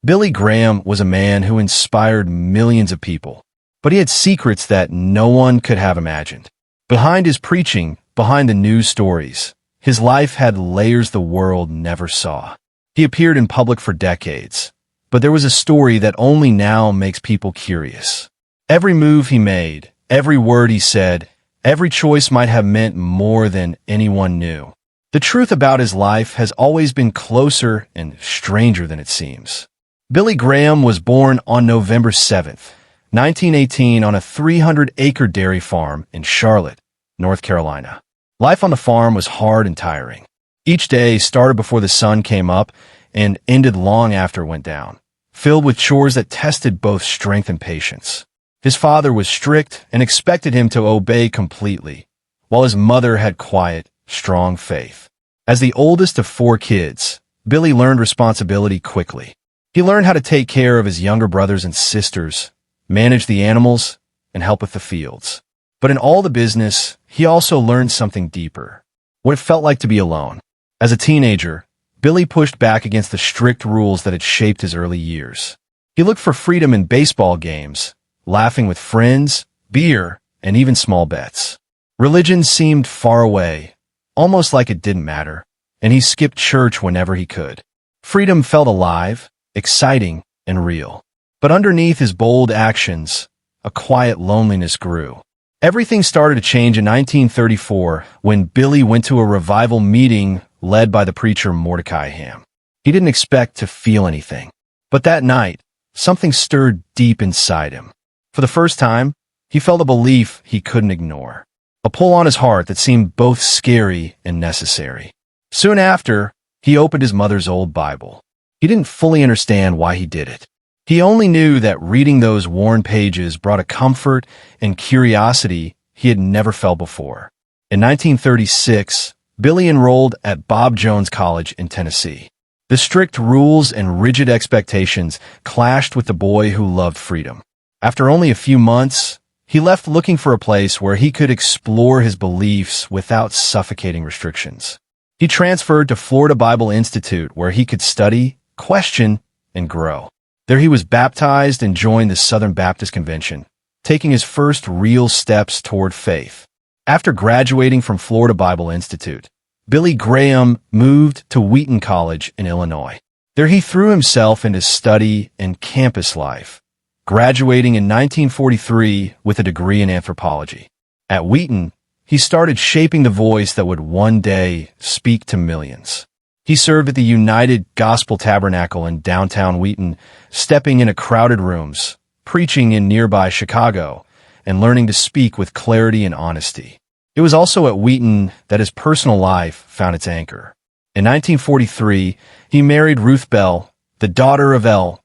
Billy Graham was a man who inspired millions of people, but he had secrets that no one could have imagined. Behind his preaching, behind the news stories, his life had layers the world never saw. He appeared in public for decades, but there was a story that only now makes people curious. Every move he made, every word he said, every choice might have meant more than anyone knew. The truth about his life has always been closer and stranger than it seems. Billy Graham was born on November 7th, 1918 on a 300-acre dairy farm in Charlotte, North Carolina. Life on the farm was hard and tiring. Each day started before the sun came up and ended long after it went down, filled with chores that tested both strength and patience. His father was strict and expected him to obey completely, while his mother had quiet, strong faith. As the oldest of 4 kids, Billy learned responsibility quickly. He learned how to take care of his younger brothers and sisters, manage the animals, and help with the fields. But in all the business, he also learned something deeper, what it felt like to be alone. As a teenager, Billy pushed back against the strict rules that had shaped his early years. He looked for freedom in baseball games, laughing with friends, beer, and even small bets. Religion seemed far away, almost like it didn't matter, and he skipped church whenever he could. Freedom felt alive, exciting, and real. But underneath his bold actions, a quiet loneliness grew. Everything started to change in 1934 when Billy went to a revival meeting led by the preacher Mordecai Ham. He didn't expect to feel anything. But that night, something stirred deep inside him. For the first time, he felt a belief he couldn't ignore. A pull on his heart that seemed both scary and necessary. Soon after, he opened his mother's old Bible. He didn't fully understand why he did it. He only knew that reading those worn pages brought a comfort and curiosity he had never felt before. In 1936, Billy enrolled at Bob Jones College in Tennessee. The strict rules and rigid expectations clashed with the boy who loved freedom. After only a few months, he left looking for a place where he could explore his beliefs without suffocating restrictions. He transferred to Florida Bible Institute, where he could study, question, and grow. There he was baptized and joined the Southern Baptist Convention, taking his first real steps toward faith. After graduating from Florida Bible Institute, Billy Graham moved to Wheaton College in Illinois. There he threw himself into study and campus life, graduating in 1943 with a degree in anthropology. At Wheaton, he started shaping the voice that would one day speak to millions. He served at the United Gospel Tabernacle in downtown Wheaton, stepping into crowded rooms, preaching in nearby Chicago, and learning to speak with clarity and honesty. It was also at Wheaton that his personal life found its anchor. In 1943, he married Ruth Bell, the daughter of L.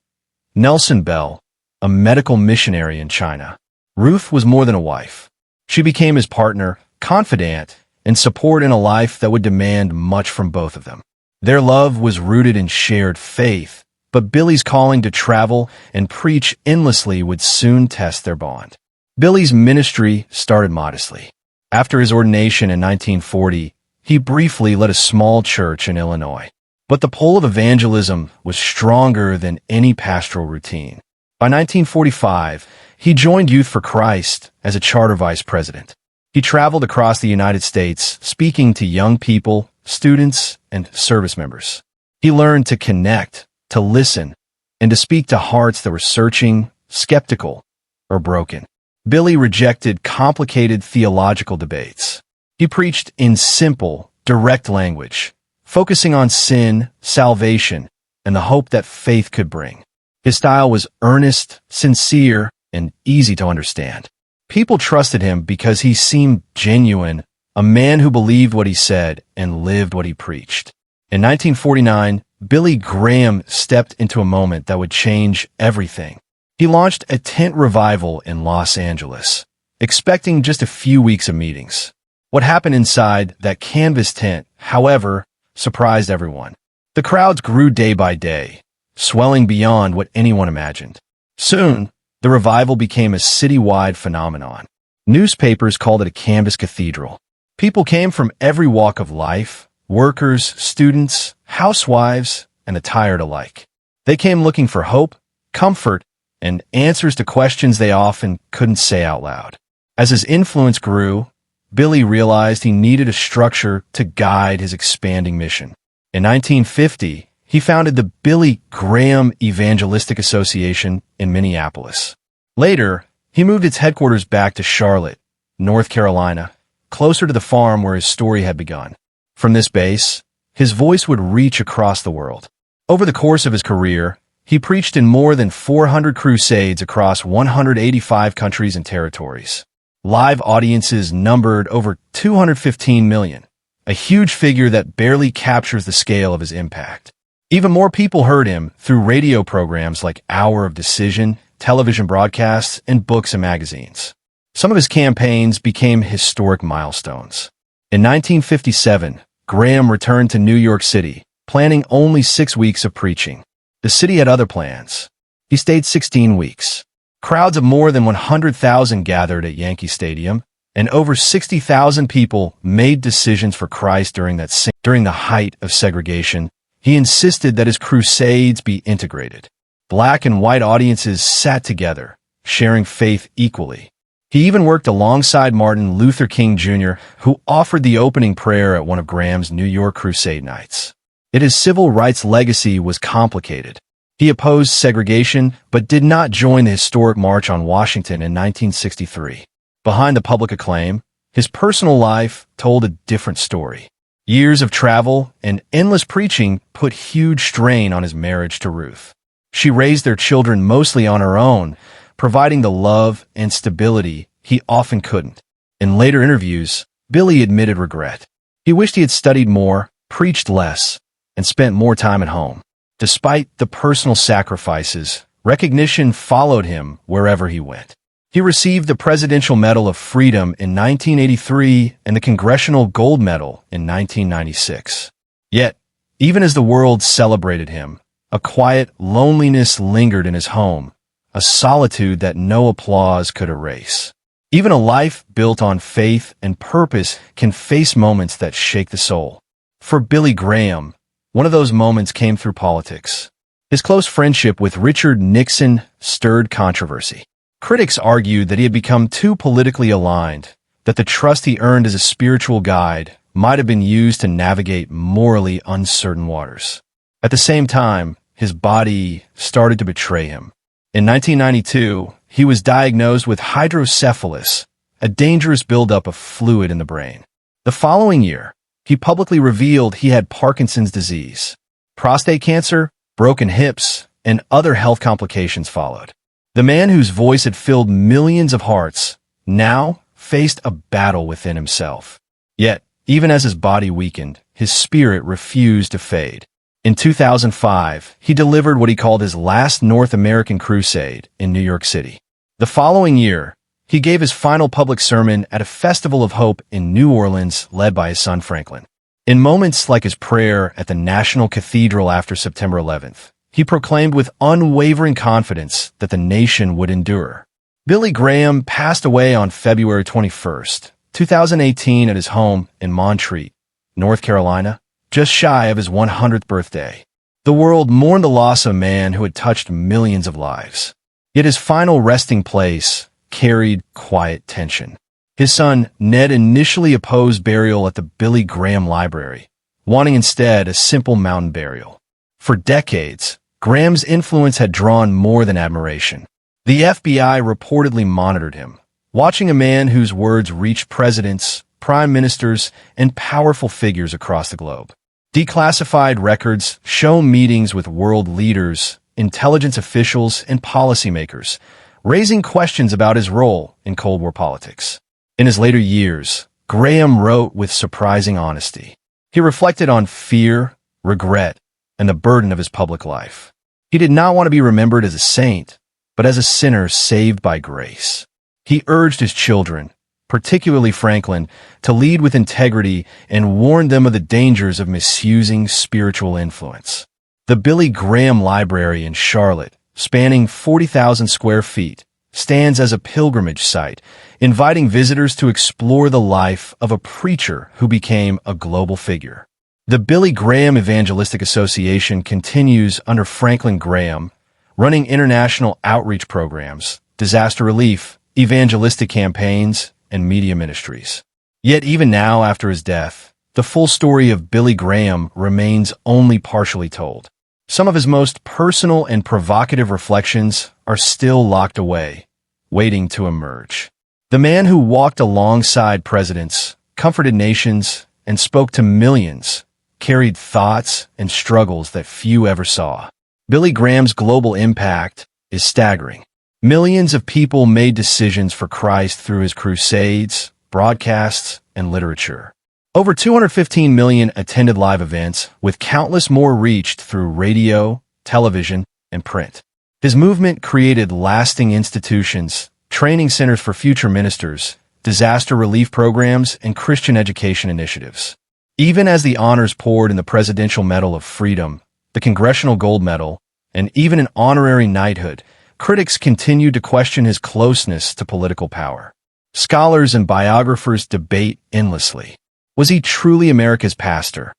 Nelson Bell, a medical missionary in China. Ruth was more than a wife. She became his partner, confidant, and support in a life that would demand much from both of them. Their love was rooted in shared faith, but Billy's calling to travel and preach endlessly would soon test their bond. Billy's ministry started modestly. After his ordination in 1940, he briefly led a small church in Illinois. But the pull of evangelism was stronger than any pastoral routine. By 1945, he joined Youth for Christ as a charter vice president. He traveled across the United States, speaking to young people, students, and service members. He learned to connect, to listen, and to speak to hearts that were searching, skeptical, or broken. Billy rejected complicated theological debates. He preached in simple, direct language, focusing on sin, salvation, and the hope that faith could bring. His style was earnest, sincere, and easy to understand. People trusted him because he seemed genuine, a man who believed what he said and lived what he preached. In 1949, Billy Graham stepped into a moment that would change everything. He launched a tent revival in Los Angeles, expecting just a few weeks of meetings. What happened inside that canvas tent, however, surprised everyone. The crowds grew day by day, swelling beyond what anyone imagined. Soon, the revival became a citywide phenomenon. Newspapers called it a canvas cathedral. People came from every walk of life, workers, students, housewives, and the tired alike. They came looking for hope, comfort, and answers to questions they often couldn't say out loud. As his influence grew, Billy realized he needed a structure to guide his expanding mission. In 1950, he founded the Billy Graham Evangelistic Association in Minneapolis. Later, he moved its headquarters back to Charlotte, North Carolina, closer to the farm where his story had begun. From this base, his voice would reach across the world. Over the course of his career, he preached in more than 400 crusades across 185 countries and territories. Live audiences numbered over 215 million, a huge figure that barely captures the scale of his impact. Even more people heard him through radio programs like Hour of Decision, television broadcasts, and books and magazines. Some of his campaigns became historic milestones. In 1957, Graham returned to New York City, planning only 6 weeks of preaching. The city had other plans. He stayed 16 weeks. Crowds of more than 100,000 gathered at Yankee Stadium, and over 60,000 people made decisions for Christ during the height of segregation. He insisted that his crusades be integrated. Black and white audiences sat together, sharing faith equally. He even worked alongside Martin Luther King Jr., who offered the opening prayer at one of Graham's New York Crusade nights. Yet his civil rights legacy was complicated. He opposed segregation, but did not join the historic March on Washington in 1963. Behind the public acclaim, his personal life told a different story. Years of travel and endless preaching put huge strain on his marriage to Ruth. She raised their children mostly on her own, providing the love and stability he often couldn't. In later interviews, Billy admitted regret. He wished he had studied more, preached less, and spent more time at home. Despite the personal sacrifices, recognition followed him wherever he went. He received the Presidential Medal of Freedom in 1983 and the Congressional Gold Medal in 1996. Yet, even as the world celebrated him, a quiet loneliness lingered in his home, a solitude that no applause could erase. Even a life built on faith and purpose can face moments that shake the soul. For Billy Graham, one of those moments came through politics. His close friendship with Richard Nixon stirred controversy. Critics argued that he had become too politically aligned, that the trust he earned as a spiritual guide might have been used to navigate morally uncertain waters. At the same time, his body started to betray him. In 1992, he was diagnosed with hydrocephalus, a dangerous buildup of fluid in the brain. The following year, he publicly revealed he had Parkinson's disease. Prostate cancer, broken hips, and other health complications followed. The man whose voice had filled millions of hearts now faced a battle within himself. Yet, even as his body weakened, his spirit refused to fade. In 2005, he delivered what he called his last North American crusade in New York City. The following year, he gave his final public sermon at a festival of hope in New Orleans led by his son Franklin. In moments like his prayer at the National Cathedral after September 11th, he proclaimed with unwavering confidence that the nation would endure. Billy Graham passed away on February 21st, 2018 at his home in Montreat, North Carolina, just shy of his 100th birthday. The world mourned the loss of a man who had touched millions of lives. Yet his final resting place carried quiet tension. His son, Ned, initially opposed burial at the Billy Graham Library, wanting instead a simple mountain burial. For decades, Graham's influence had drawn more than admiration. The FBI reportedly monitored him, watching a man whose words reached presidents, prime ministers, and powerful figures across the globe. Declassified records show meetings with world leaders, intelligence officials, and policymakers, raising questions about his role in Cold War politics. In his later years, Graham wrote with surprising honesty. He reflected on fear, regret, and the burden of his public life. He did not want to be remembered as a saint, but as a sinner saved by grace. He urged his children, particularly Franklin, to lead with integrity and warned them of the dangers of misusing spiritual influence. The Billy Graham Library in Charlotte, spanning 40,000 square feet, stands as a pilgrimage site, inviting visitors to explore the life of a preacher who became a global figure. The Billy Graham Evangelistic Association continues under Franklin Graham, running international outreach programs, disaster relief, evangelistic campaigns, and media ministries. Yet even now, after his death, the full story of Billy Graham remains only partially told. Some of his most personal and provocative reflections are still locked away, waiting to emerge. The man who walked alongside presidents, comforted nations, and spoke to millions carried thoughts and struggles that few ever saw. Billy Graham's global impact is staggering. Millions of people made decisions for Christ through his crusades, broadcasts, and literature. Over 215 million attended live events, with countless more reached through radio, television, and print. His movement created lasting institutions, training centers for future ministers, disaster relief programs, and Christian education initiatives. Even as the honors poured in the Presidential Medal of Freedom, the Congressional Gold Medal, and even an honorary knighthood, critics continued to question his closeness to political power. Scholars and biographers debate endlessly. Was he truly America's pastor,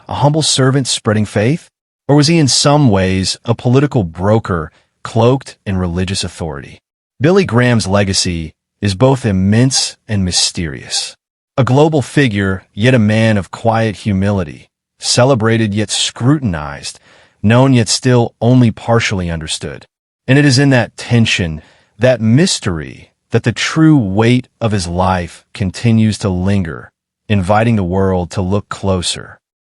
a humble servant spreading faith? Or was he in some ways a political broker cloaked in religious authority? Billy Graham's legacy is both immense and mysterious. A global figure, yet a man of quiet humility, celebrated yet scrutinized, known yet still only partially understood. And it is in that tension, that mystery, that the true weight of his life continues to linger, inviting the world to look closer,